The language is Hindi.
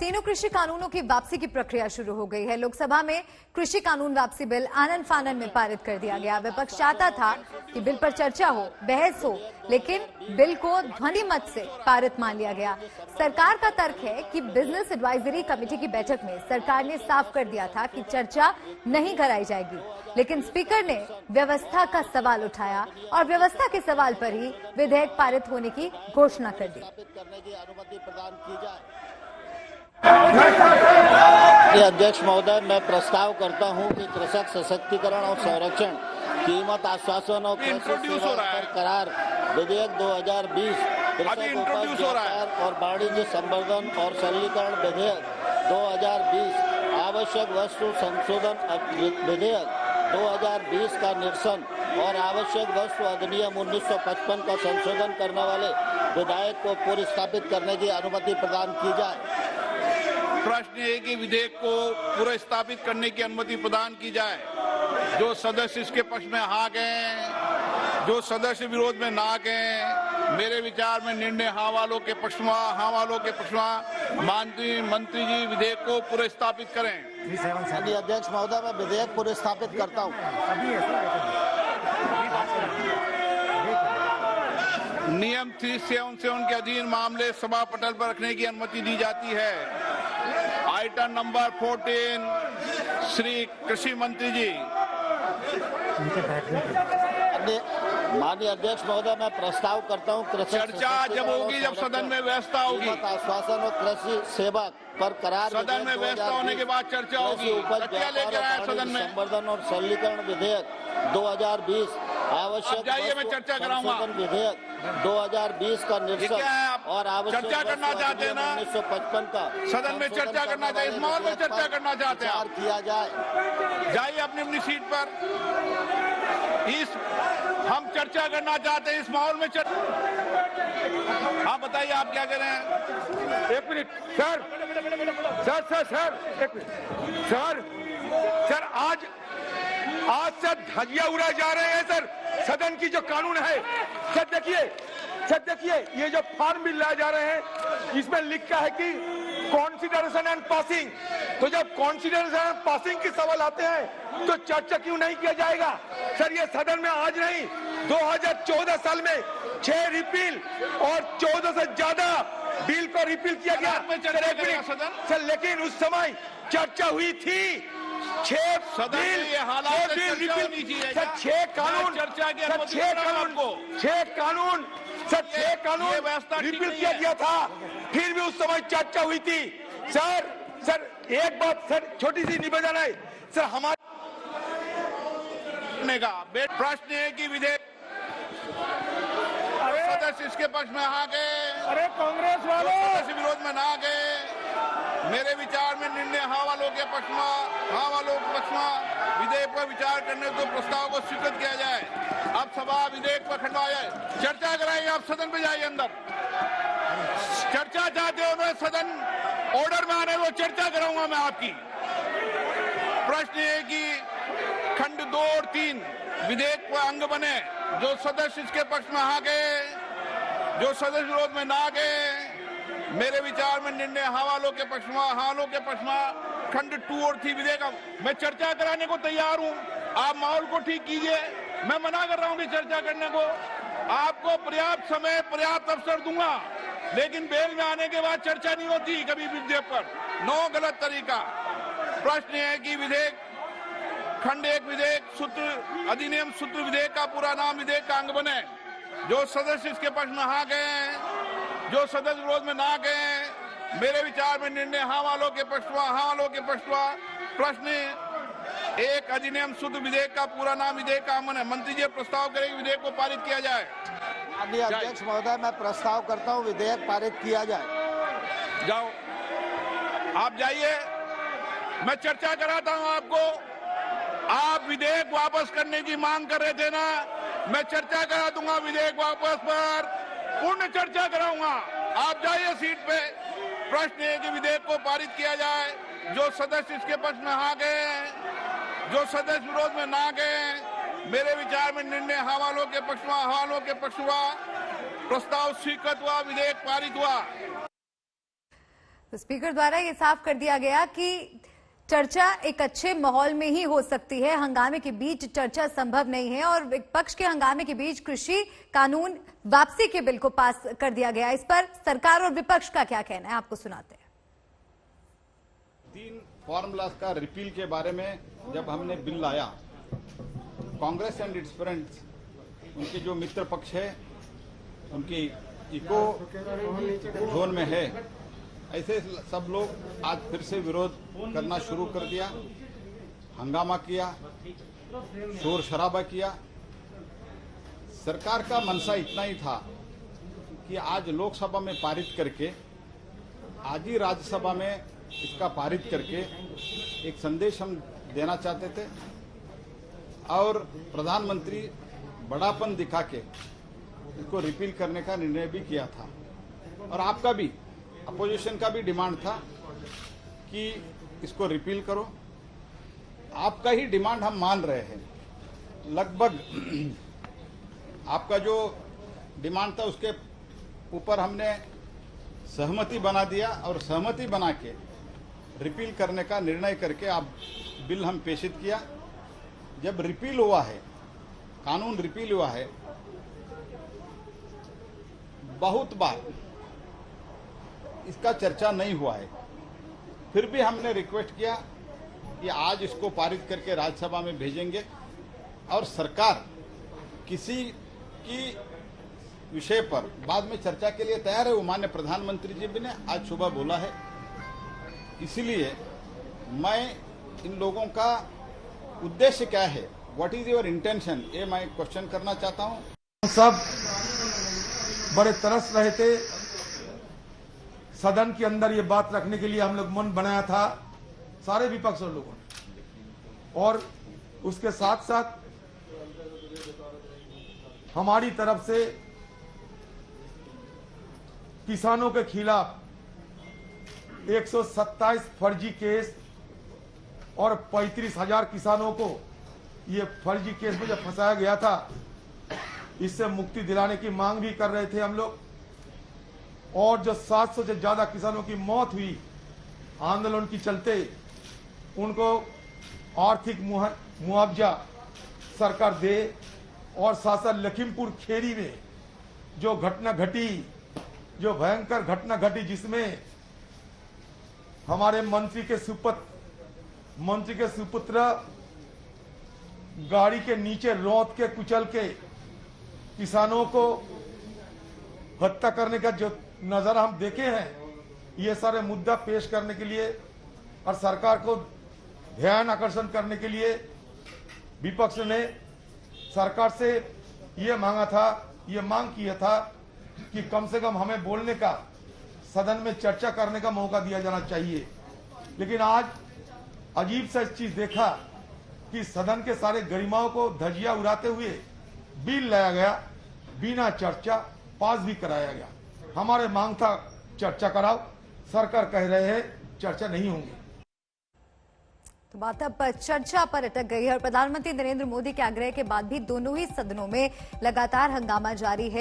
तीनों कृषि कानूनों की वापसी की प्रक्रिया शुरू हो गई है। लोकसभा में कृषि कानून वापसी बिल आनन फानन में पारित कर दिया गया। विपक्ष चाहता था कि बिल पर चर्चा हो, बहस हो, लेकिन बिल को ध्वनि मत से पारित मान लिया गया। सरकार का तर्क है कि बिजनेस एडवाइजरी कमेटी की बैठक में सरकार ने साफ कर दिया था कि चर्चा नहीं कराई जाएगी, लेकिन स्पीकर ने व्यवस्था का सवाल उठाया और व्यवस्था के सवाल पर ही विधेयक पारित होने की घोषणा कर दी। अध्यक्ष महोदय, मैं प्रस्ताव करता हूं कि कृषक सशक्तिकरण और संरक्षण, कीमत आश्वासन और कृषि सेवा पर करार विधेयक 2020, कृषक उपज व्यापार और वाणिज्य संवर्धन और सरलीकरण विधेयक 2020, आवश्यक वस्तु संशोधन विधेयक 2020 का निरसन और आवश्यक वस्तु अधिनियम 1955 का संशोधन करने वाले विधेयक को पुनर्स्थापित करने की अनुमति प्रदान की जाए। प्रश्न है कि विधेयक को पुनर्स्थापित करने की अनुमति प्रदान की जाए। जो सदस्य इसके पक्ष में हाँ गए, जो सदस्य विरोध में ना गए, मेरे विचार में निर्णय हाँ वालों के पक्ष में, हाँ वालों के पक्ष में मंत्री जी विधेयक को पुनर्स्थापित करें। अध्यक्ष महोदय, मैं विधेयक पुनर्स्थापित करता हूँ। नियम 377 के अधीन मामले सभा पटल पर रखने की अनुमति दी जाती है। आइटम नंबर 14, श्री कृषि मंत्री जी। माननीय अध्यक्ष महोदय, मैं प्रस्ताव करता हूँ चर्चा जब होगी, जब सदन में व्यवस्था होगी। आश्वासन और कृषि सेवा पर करार सदन में व्यवस्था होने के बाद चर्चा होगी। लेकर आए सदन में संवर्धन और सरलीकरण विधेयक 2020, आवश्यक जाइए, मैं चर्चा कराऊंगा। विधेयक 2020 का निरसन और आवश्यक चर्चा करना चाहते हैं ना 1955 का सदन में चर्चा करना चाहिए। इस माहौल में चर्चा करना चाहते हैं, किया जाए। जाइए अपनी अपनी सीट पर। हम चर्चा करना चाहते हैं, इस माहौल में चर्चा। आप बताइए, आप क्या कह रहे हैं? एक मिनट सर, एक मिनट सर, आज से धजिया उड़ाए जा रहे हैं सर। सदन की जो कानून है सर, देखिए ये जो फॉर्म बिल लाए जा रहे हैं, इसमें लिखा है कि कॉन्सिडरेशन एंड पासिंग। तो जब कॉन्सिडरेशन एंड पासिंग के सवाल आते हैं तो चर्चा क्यों नहीं किया जाएगा सर? ये सदन में आज नहीं, 2014 साल में 6 रिपील और 14 से ज्यादा बिल को रिपील किया गया सर, लेकिन उस समय चर्चा हुई थी। 6 बिल रिपील किया गया था, फिर भी उस समय चर्चा हुई थी सर। एक बात सर, छोटी सी निवेदन है सर, हमारे प्रश्न है कि विधेयक सदस्य इसके पक्ष में आ गए, अरे कांग्रेस वालों सदस्य विरोध में ना गए। मेरे विचार में निर्णय हाँ वालों के पक्ष में विधेयक पर विचार करने को प्रस्ताव को स्वीकृत किया जाए। अब सभा विधेयक पर खंडवा जाए, चर्चा कराइए। आप सदन पे जाइए, अंदर चर्चा चाहते हो मैं सदन ऑर्डर में आने को चर्चा कराऊंगा मैं आपकी। प्रश्न है कि खंड 2 और 3 विधेयक पर अंग बने। जो सदस्य इसके पक्ष में आ गए, जो सदस्य विरोध में ना गए, मेरे विचार में निर्णय हाँ वालों के पक्ष में खंड 2 और 3 विधेयक। मैं चर्चा कराने को तैयार हूं, आप माहौल को ठीक कीजिए। मैं मना कर रहा हूं कि चर्चा करने को। आपको पर्याप्त समय, पर्याप्त अवसर दूंगा, लेकिन बेल में आने के बाद चर्चा नहीं होती कभी विधेयक पर। गलत तरीका। प्रश्न है कि विधेयक खंड 1 विधेयक सूत्र अधिनियम सूत्र विधेयक का पूरा नाम विधेयक का अंग बने। जो सदस्य इसके पक्ष में हाँ गए, जो सदस्य विरोध में ना गए, मेरे विचार में निर्णय हाँ वालों के पक्ष में। प्रश्न 1 अधिनियम शुद्ध विधेयक का पूरा नाम विधेयक का अंग है। मंत्री जी प्रस्ताव करेंगे विधेयक को पारित किया जाए। अध्यक्ष महोदय, मैं प्रस्ताव करता हूँ विधेयक पारित किया जाए। जाओ, आप जाइए, मैं चर्चा कराता हूँ आपको। आप विधेयक वापस करने की मांग कर रहे थे ना, मैं चर्चा करा दूंगा विधेयक वापस पर, पूर्ण चर्चा कराऊंगा। आप जाइए सीट पे। प्रश्न है कि विधेयक को पारित किया जाए। जो सदस्य इसके पक्ष में हाँ गए, जो सदस्य विरोध में ना गए, मेरे विचार में निर्णय हाँ वालों के पक्ष हुआ। प्रस्ताव स्वीकृत हुआ, विधेयक पारित हुआ। तो स्पीकर द्वारा ये साफ कर दिया गया कि चर्चा एक अच्छे माहौल में ही हो सकती है, हंगामे के बीच चर्चा संभव नहीं है। और विपक्ष के हंगामे के बीच कृषि कानून वापसी के बिल को पास कर दिया गया। इस पर सरकार और विपक्ष का क्या कहना है, आपको सुनाते हैं। 3 फॉर्मूलाज का रिपील के बारे में जब हमने बिल लाया, कांग्रेस एंड इट्स फ्रेंड्स, उनके जो मित्र पक्ष है, उनकी इको जोन में है, ऐसे सब लोग आज फिर से विरोध करना शुरू कर दिया, हंगामा किया, शोर शराबा किया। सरकार का मनसा इतना ही था कि आज लोकसभा में पारित करके, आज ही राज्यसभा में इसका पारित करके एक संदेश हम देना चाहते थे और प्रधानमंत्री बड़ापन दिखा के इसको रिपील करने का निर्णय भी किया था। और आपका भी, अपोजिशन का भी डिमांड था कि इसको रिपील करो। आपका ही डिमांड हम मान रहे हैं। लगभग आपका जो डिमांड था उसके ऊपर हमने सहमति बना दिया और सहमति बना के रिपील करने का निर्णय करके आप बिल हम पेशित किया। जब रिपील हुआ है, कानून रिपील हुआ है, बहुत बार इसका चर्चा नहीं हुआ है, फिर भी हमने रिक्वेस्ट किया कि आज इसको पारित करके राज्यसभा में भेजेंगे और सरकार किसी की विषय पर बाद में चर्चा के लिए तैयार है। वो माननीय प्रधानमंत्री जी भी ने आज सुबह बोला है। इसीलिए मैं इन लोगों का उद्देश्य क्या है, व्हाट इज योर इंटेंशन, ये मैं क्वेश्चन करना चाहता हूं। सब बड़े तरस रहे थे, सदन के अंदर ये बात रखने के लिए हम लोग मन बनाया था सारे विपक्ष लोगों ने, और उसके साथ साथ हमारी तरफ से किसानों के खिलाफ 127 फर्जी केस और 35,000 किसानों को ये फर्जी केस में जब फंसाया गया था, इससे मुक्ति दिलाने की मांग भी कर रहे थे हम लोग। और जो 700 से ज्यादा किसानों की मौत हुई आंदोलन के चलते, उनको आर्थिक मुआवजा सरकार दे। और साथ साथ लखीमपुर खेरी में जो घटना घटी, जो भयंकर घटना घटी, जिसमें हमारे मंत्री के सुपुत्र गाड़ी के नीचे रौंद के कुचल के किसानों को हत्या करने का जो नजारा हम देखे हैं, ये सारे मुद्दा पेश करने के लिए और सरकार को ध्यान आकर्षण करने के लिए विपक्ष ने सरकार से ये मांगा था, ये मांग किया था कि कम से कम हमें बोलने का, सदन में चर्चा करने का मौका दिया जाना चाहिए। लेकिन आज अजीब सा चीज देखा कि सदन के सारे गरिमाओं को धजिया उड़ाते हुए बिल लाया गया, बिना चर्चा पास भी कराया गया। हमारे मांग था चर्चा कराओ, सरकार कह रहे हैं चर्चा नहीं होंगी। तो बात अब चर्चा पर अटक गई है और प्रधानमंत्री नरेंद्र मोदी के आग्रह के बाद भी दोनों ही सदनों में लगातार हंगामा जारी है।